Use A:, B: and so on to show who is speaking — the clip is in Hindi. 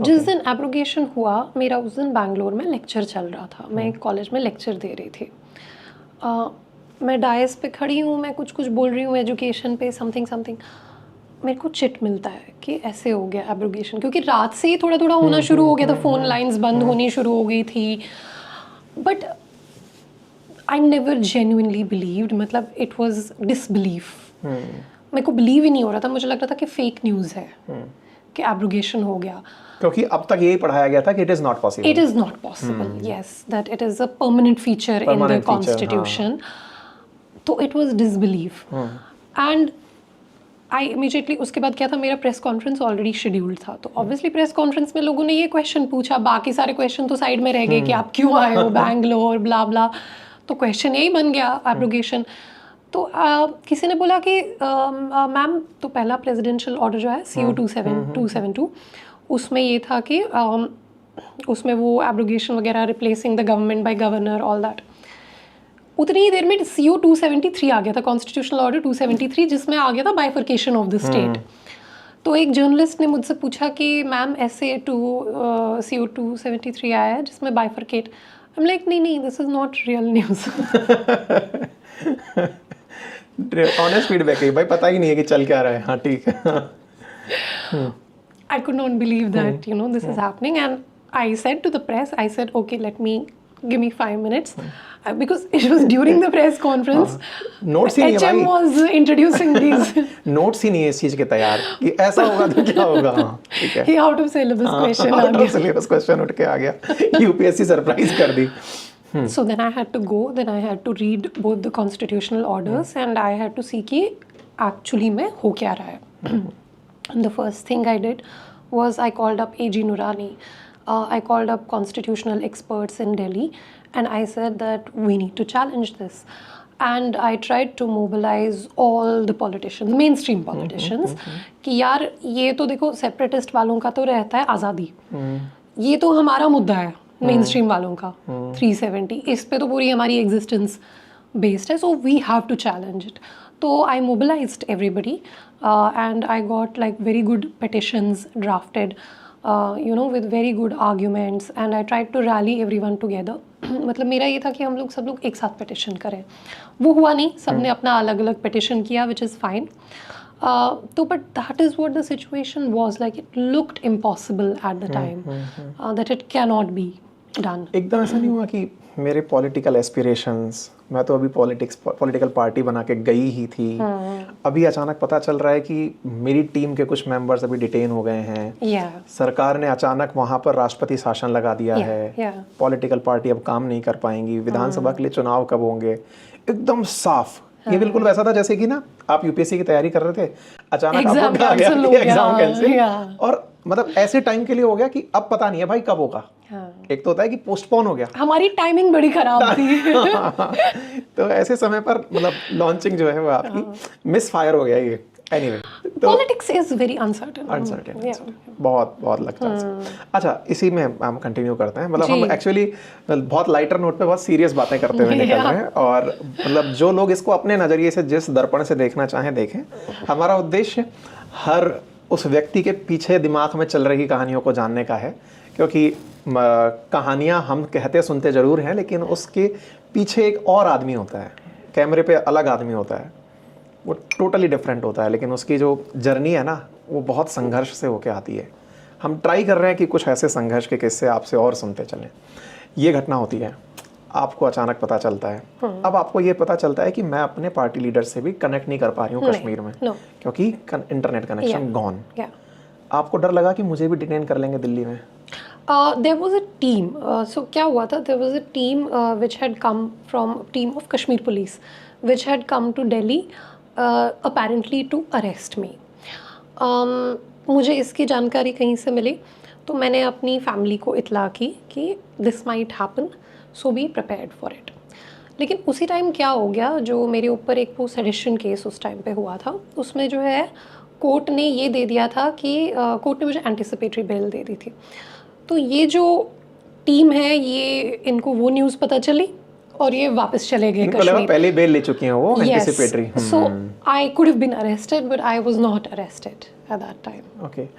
A: जिस दिन एब्रोगेशन हुआ, मेरा उस दिन बैंगलोर में लेक्चर चल रहा था, मैं एक कॉलेज में लेक्चर दे रही थी। मैं डायस पे खड़ी हूँ, मैं कुछ कुछ बोल रही हूँ एजुकेशन पे, समथिंग। मेरे को चिट मिलता है कि ऐसे हो गया एब्रोगेशन, क्योंकि रात से ही थोड़ा थोड़ा होना शुरू हो गया था, फ़ोन लाइंस बंद होनी शुरू हो गई थी। But I never genuinely believed, मतलब इट वाज डिसबिलीफ। मेरे को बिलीव ही नहीं हो रहा था, मुझे लग रहा था कि फेक न्यूज़ है कि एब्रोगेशन हो गया,
B: क्योंकि अब तक यही पढ़ाया गया था कि it is not possible.
A: It is not possible, yes, that it is a permanent feature in the constitution. तो it was disbelief. And I immediately, उसके बाद क्या था, मेरा प्रेस कॉन्फ्रेंस ऑलरेडी शेड्यूल्ड था, तो ऑब्वियसली प्रेस कॉन्फ्रेंस में लोगों ने ये क्वेश्चन पूछा, बाकी सारे क्वेश्चन तो साइड में रह गए कि आप क्यों आए हो बैंगलोर, ब्ला ब्ला। तो क्वेश्चन यही बन गया, एब्रोगेशन। तो किसी ने बोला कि मैम, तो पहला प्रेसिडेंशियल ऑर्डर जो है CO 272, उसमें ये था कि उसमें वो एब्रोगेशन वगैरह, replacing the government by governor, all that. उतनी ही देर में CO 273 आ गया था, कॉन्स्टिट्यूशनल ऑर्डर 273, जिसमें आ गया था बाइफर्केशन ऑफ द स्टेट। तो एक जर्नलिस्ट ने मुझसे पूछा कि मैम ऐसे CO 273 आया है जिसमें बाइफर्केट। आई एम लाइक, नहीं, this is not real news.
B: Honest feedback है भाई, पता ही नहीं है कि चल क्या रहा है। हाँ, ठीक है।
A: I could not believe that, this is happening. And I said to the press, I said, okay, give me 5 minutes. Because it was during the press conference.
B: Notes ही नहीं है
A: HM
B: भाई।
A: was introducing these.
B: नोट्स ही नहीं है इस चीज़ के तैयार कि ऐसा होगा तो क्या होगा। हाँ, ठीक है।
A: He out of syllabus question आ
B: आउट ऑफ
A: गया।
B: सिलेबस क्वेश्चन उठ के आ गया। UPSC सरप्राइज कर दी।
A: So then I had to go, then I had to read both the constitutional orders and I had to see कि actually में हो क्या रहा है। And the first thing I did was I called up AG Nurani. I called up constitutional experts in Delhi and I said that we need to challenge this. And I tried to mobilize all the politicians, mainstream politicians, कि यार ये तो देखो सेपरेटिस्ट वालों का तो रहता है आज़ादी, ये तो हमारा मुद्दा है मेनस्ट्रीम वालों का 370, इस पे तो पूरी हमारी एग्जिस्टेंस बेस्ड है, so we have to challenge it. तो I mobilized everybody and I got like very good petitions drafted, with very good arguments, and I tried to rally everyone together. मतलब मेरा ये था कि हम लोग सब लोग एक साथ petition करें। वो हुआ नहीं, सबने अपना अलग अलग petition किया, which is fine. तो but that is what the situation was like. It looked impossible at the time, that it cannot be done.
B: एकदम ऐसा नहीं हुआ कि मेरे पॉलिटिकल एस्पिरेशंस, मैं तो अभी पॉलिटिकल पार्टी बना के गई ही थी, अभी अचानक पता चल रहा है कि मेरी टीम के कुछ मेंबर्स अभी डिटेन हो गए हैं, सरकार ने अचानक वहां पर राष्ट्रपति शासन लगा दिया है, पॉलिटिकल पार्टी अब काम नहीं कर पाएंगी, विधानसभा के लिए चुनाव कब होंगे, एकदम साफ। ये बिल्कुल वैसा था जैसे कि ना आप UPSC की तैयारी कर रहे थे, अचानक आपको कहा गया कि एग्जाम कैंसिल, और मतलब ऐसे टाइम के लिए हो गया कि अब पता नहीं है भाई कब होगा। एक तो होता है कि पोस्टपोन हो गया,
A: हमारी टाइमिंग बड़ी खराब थी।
B: तो ऐसे समय पर मतलब लॉन्चिंग जो है वो आपकी मिस फायर हो गया ये। Anyway,
A: politics is very uncertain,
B: बहुत लगता है। अच्छा, इसी में हम कंटिन्यू करते हैं, मतलब हम एक्चुअली बहुत लाइटर नोट पे बहुत सीरियस बातें करते हुए निकल रहे हैं, और मतलब जो लोग इसको अपने नज़रिए से जिस दर्पण से देखना चाहें देखें। हमारा उद्देश्य हर उस व्यक्ति के पीछे दिमाग में चल रही कहानियों को जानने का है, क्योंकि कहानियाँ हम कहते सुनते ज़रूर हैं, लेकिन उसके पीछे एक और आदमी होता है, कैमरे पे अलग आदमी होता है, वो टोटली डिफरेंट होता है, लेकिन उसकी जो जर्नी है ना वो बहुत संघर्ष से होके आती है। हम ट्राई कर रहे हैं कि कुछ ऐसे संघर्ष के किस्से आपसे और सुनते चलें। ये घटना होती है, आपको अचानक पता चलता है, अब आपको ये पता चलता है कि मैं अपने पार्टी लीडर से भी कनेक्ट नहीं कर पा रही हूँ कश्मीर में, क्योंकि इंटरनेट कनेक्शन गॉन। आपको डर लगा कि मुझे भी डिटेन कर लेंगे दिल्ली में?
A: There was a team. So क्या हुआ था? There was a team which had come from team of Kashmir police, which had come to Delhi apparently to arrest me. मुझे इसकी जानकारी कहीं से मिली, तो मैंने अपनी फैमिली को इतला की कि this might happen, so be prepared for it. लेकिन उसी टाइम क्या हो गया, जो मेरे ऊपर एक वो सेडिशन केस उस टाइम पे हुआ था, उसमें जो है कोर्ट ने ये दे दिया था कि कोर्ट ने मुझे एंटिसिपेटरी बेल दे दी थी। तो ये जो टीम है, ये इनको वो न्यूज़ पता चली और ये वापस चले गए कश्मीर।
B: पहले बेल ले चुकी हैं वो anticipatory.
A: So I could have been arrested, but I was not arrested at that time.
B: Okay,